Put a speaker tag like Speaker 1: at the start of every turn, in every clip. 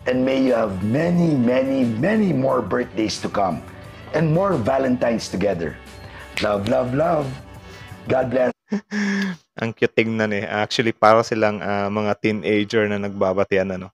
Speaker 1: and may you have many, many, many more birthdays to come and more Valentines together. Love, love, love. God bless.
Speaker 2: Ang cute tingnan eh. Actually, para silang mga teenager na nagbabatian, ano.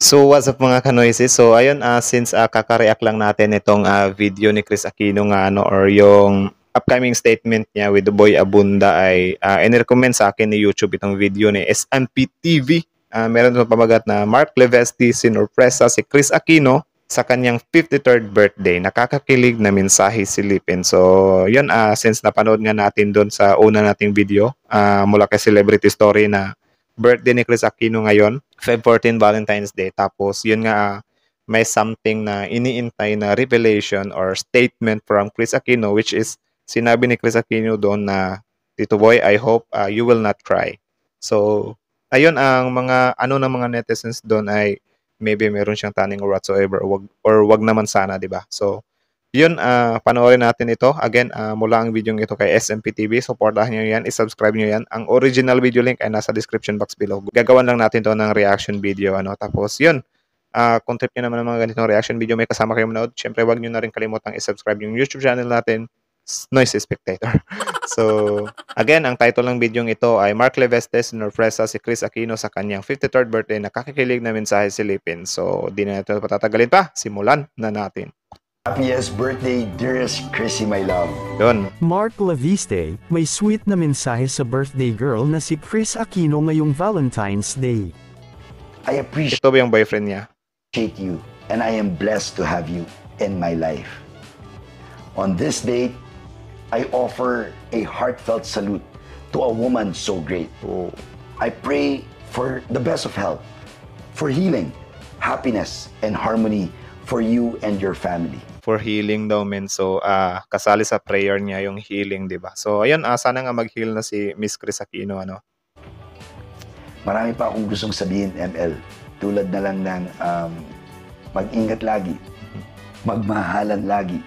Speaker 2: So, what's up mga kanoises? So, ayun, since kaka-react lang natin itong video ni Chris Aquino nga, ano, or yung upcoming statement niya with the boy Abunda ay inirecommend sa akin ni YouTube itong video ni SMP TV. Meron itong pamagat na Mark Levesque sinurpresa si Chris Aquino sa kanyang 53rd birthday. Nakakakilig na mensahe silipin. So, yun, since napanood nga natin doon sa una nating video mula kay Celebrity Story na birthday ni Chris Aquino ngayon, Feb 14 Valentine's Day. Tapos, yun nga, may something na iniintay na revelation or statement from Chris Aquino, which is, sinabi ni Chris Aquino doon na, Tito Boy, I hope you will not cry. So, ayun, ang mga, ng mga netizens doon ay, maybe meron siyang tanning or whatsoever, or wag naman sana, di ba? So, yun, panoorin natin ito. Again, mula ang video ito kay SMP TV. Supportahan nyo yan, isubscribe nyo yan. Ang original video link ay nasa description box below. Gagawan lang natin to ng reaction video, ano. Tapos, yun, kung trip nyo naman ng mga ganitong reaction video, may kasama kayo manood. Siyempre, wag nyo na rin kalimutang isubscribe yung YouTube channel natin, Noise Spectator. So, again, ang title ng video ito ay Mark Levesque sinurpresa si Chris Aquino sa kanyang 53rd birthday na kakikilig na mensahe silipin. So, di na ito patatagalin pa. Simulan na natin.
Speaker 1: Happiest birthday, dearest Chrissy, my love.
Speaker 2: Yun.
Speaker 3: Mark Levesque, may sweet na mensahe sa birthday girl na si Chris Aquino ngayong Valentine's Day.
Speaker 1: I appreciate
Speaker 2: Ito ba yung boyfriend niya?
Speaker 1: you, and I am blessed to have you in my life. On this date, I offer a heartfelt salute to a woman so great. I pray for the best of health, for healing, happiness, and harmony for you and your family.
Speaker 2: For healing daw, men. So, kasali sa prayer niya yung healing, di ba? So, ayun, sana nga mag-heal na si Miss Chris Aquino, ano?
Speaker 1: Marami pa akong gustong sabihin, ML. Tulad na lang ng mag-ingat lagi, magmahalan lagi.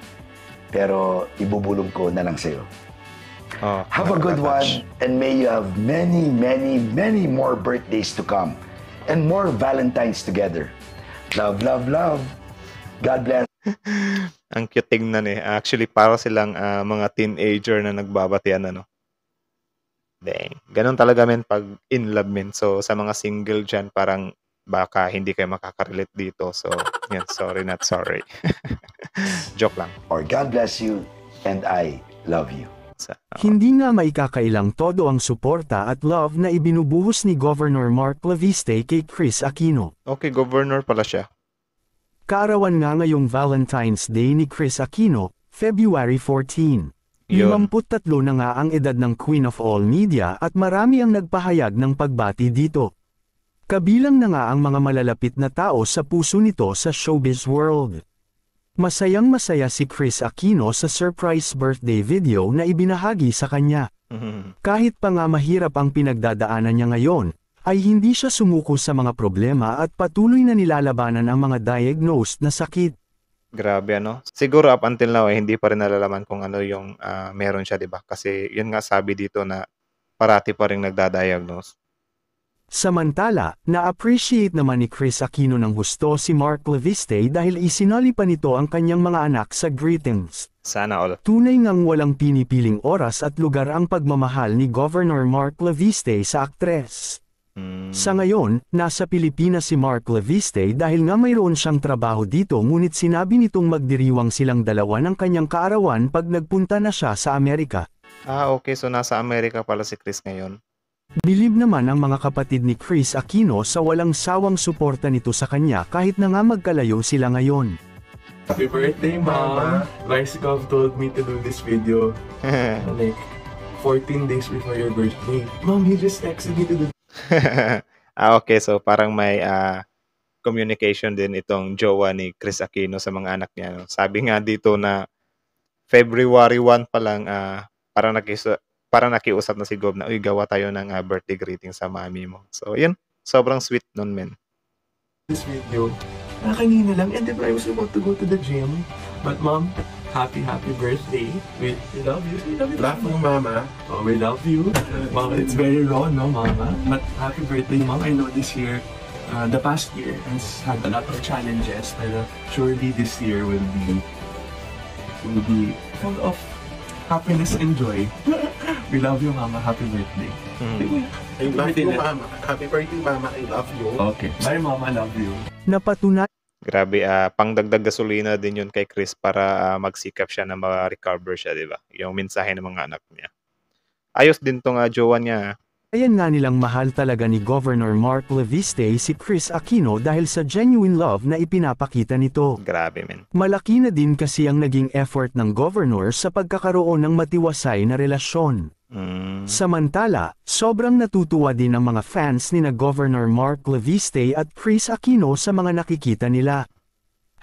Speaker 1: Pero ibubulong ko na lang sa'yo. Have a good one, and may you have many, many, many more birthdays to come and more Valentines together. Love, love, love. God bless.
Speaker 2: Ang cute tingnan eh. Actually, para silang mga teenager na nagbabatian, ano. Dang. Ganun talaga, men, pag in love, men. So, sa mga single dyan, parang baka hindi kayo makakarelate dito. So, yan, sorry, not sorry. Joke lang.
Speaker 1: Or God bless you, and I love you.
Speaker 3: Hindi nga maikakailang todo ang suporta at love na ibinubuhos ni Governor Mark Levesque kay Chris Aquino.
Speaker 2: Okay, governor pala siya.
Speaker 3: Kaarawan nga ngayong Valentine's Day ni Chris Aquino, February 14. 53 na nga ang edad ng Queen of All Media at marami ang nagpahayag ng pagbati dito. Kabilang na nga ang mga malalapit na tao sa puso nito sa showbiz world. Masayang-masaya si Chris Aquino sa surprise birthday video na ibinahagi sa kanya. Kahit pa nga mahirap ang pinagdadaanan niya ngayon, ay hindi siya sumuko sa mga problema at patuloy na nilalabanan ang mga diagnosed na sakit.
Speaker 2: Grabe, ano? Siguro up until now, hindi pa rin nalalaman kung ano yung meron siya, diba? Kasi yun nga sabi dito na parati pa rin nagdadiagnose.
Speaker 3: Samantala, na-appreciate naman ni Chris Aquino ng husto si Mark Levesque dahil isinali pa nito ang kanyang mga anak sa greetings.
Speaker 2: Sana all.
Speaker 3: Tunay ngang walang pinipiling oras at lugar ang pagmamahal ni Governor Mark Levesque sa aktres. Sa ngayon, nasa Pilipinas si Mark Levesque dahil nga mayroon siyang trabaho dito ngunit sinabi nitong magdiriwang silang dalawa ng kanyang kaarawan pag nagpunta na siya sa Amerika.
Speaker 2: Okay, so nasa Amerika pala si Chris ngayon.
Speaker 3: Bilib naman ang mga kapatid ni Chris Aquino sa walang sawang suporta nito sa kanya kahit na nga magkalayo sila ngayon.
Speaker 4: Happy birthday, Mama! Vice Gov told me to do this video like 14 days before your birthday. Mom, he just texted me to do
Speaker 2: Okay, so parang may communication din itong jowa ni Chris Aquino sa mga anak niya. No? Sabi nga dito na February 1 pa lang parang nakiusap na si Gob na, uy, gawa tayo ng birthday greeting sa mami mo. So, yun. Sobrang sweet nun, men.
Speaker 4: This video. Kanina lang, and then I was about to go to the gym. But Mom, happy birthday. We love you. We love you.
Speaker 5: Love you, Mama.
Speaker 4: Oh, we love you. Mama, it's very raw, no, Mama? But happy birthday, Mom. I know this year the past year has had a lot of challenges, pero surely this year will be full of happiness and joy. We love you, Mama. Happy birthday.
Speaker 5: I love you, Mama. Happy birthday, Mama. I love you.
Speaker 4: Okay. Bye, Mama. Love you.
Speaker 3: Napatunay
Speaker 2: Grabe, pangdagdag gasolina din yun kay Chris para magsikap siya na ma-recover siya, di ba? Yung mensahe ng mga anak niya. Ayos din tong jowa niya.
Speaker 3: nga nilang mahal talaga ni Governor Mark Leviste si Chris Aquino dahil sa genuine love na ipinapakita nito.
Speaker 2: Grabe, men.
Speaker 3: Malaki na din kasi ang naging effort ng governor sa pagkakaroon ng matiwasay na relasyon. Samantala, sobrang natutuwa din ang mga fans ni na Governor Mark Leviste at Chris Aquino sa mga nakikita nila.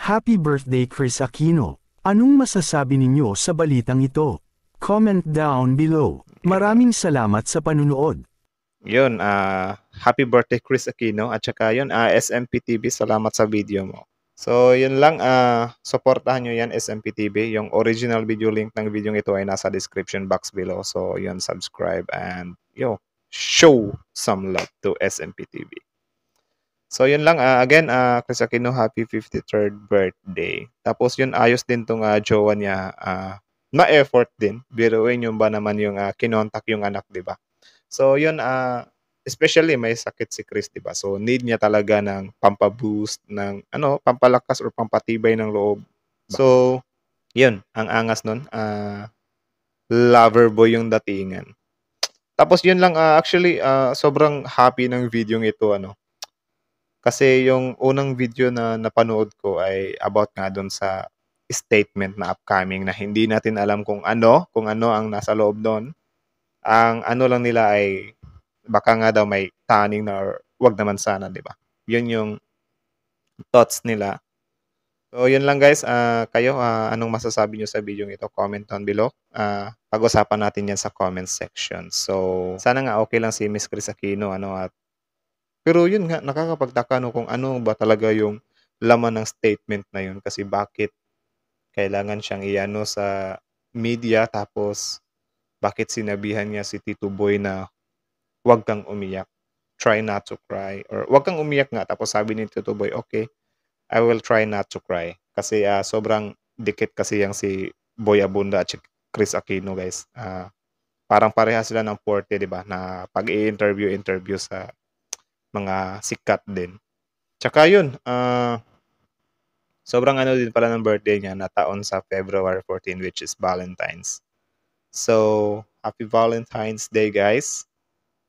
Speaker 3: Happy birthday, Chris Aquino! Anong masasabi ninyo sa balitang ito? Comment down below. Maraming salamat sa panunood.
Speaker 2: Yun, happy birthday Chris Aquino at saka yun, SMPTV, salamat sa video mo. So, yun lang, supportahan nyo yan, SMPTV. Yung original video link ng video ito ay nasa description box below. So, yun, subscribe and show some love to SMPTV. So, yun lang, again, Chris Aquino, happy 53rd birthday. Tapos yun, ayos din tong jowa niya, na-effort din. Biruin yung ba naman yung kinontak yung anak, di ba? So, yun, especially may sakit si Chris, di ba? So, need niya talaga ng pampaboost, ng pampalakas or pampatibay ng loob. So, yun, ang angas nun. Lover boy yung datingan. Tapos yun lang, actually, sobrang happy ng video ito, Kasi yung unang video na napanood ko ay about nga dun sa statement na upcoming na hindi natin alam kung ano ang nasa loob doon. Ang lang nila ay baka nga daw may tanning na or wag naman sana, di ba? Yun yung thoughts nila. So, yun lang guys. Kayo, anong masasabi nyo sa video ito? Comment down below. Pag-usapan natin yan sa comment section. So, sana nga okay lang si Miss Chris Aquino. Pero yun nga, nakakapagtaka kung ano ba talaga yung laman ng statement na yun. Kasi bakit kailangan siyang iano sa media tapos bakit sinabihan niya si Tito Boy na wag kang umiyak, try not to cry, or wag kang umiyak nga, tapos sabi ni Tito Boy, okay, I will try not to cry. Kasi sobrang dikit kasi yung si Boy Abunda at si Chris Aquino, guys. Parang pareha sila ng forte, di ba, na pag i-interview sa mga sikat din. Tsaka yun, sobrang din pala ng birthday niya na taon sa February 14, which is Valentine's. So, happy Valentine's Day, guys.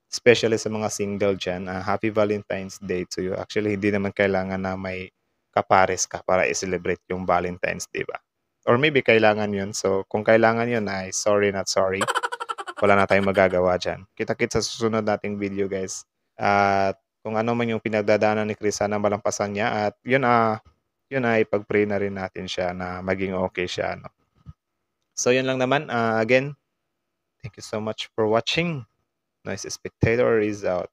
Speaker 2: Especially sa mga single dyan. Happy Valentine's Day to you. Actually, hindi naman kailangan na may kapares ka para i-celebrate yung Valentine's Day, ba? Or maybe kailangan yun. So, kung kailangan yun, ay sorry not sorry. Wala na tayong magagawa dyan. Kita-kit sa susunod nating video, guys. At kung ano man yung pinagdadaanan ni Chris, sana malampasan niya. At yun ay pag-pray na rin natin siya na maging okay siya. So, yun lang naman. Again, thank you so much for watching. Noise Spectator is out.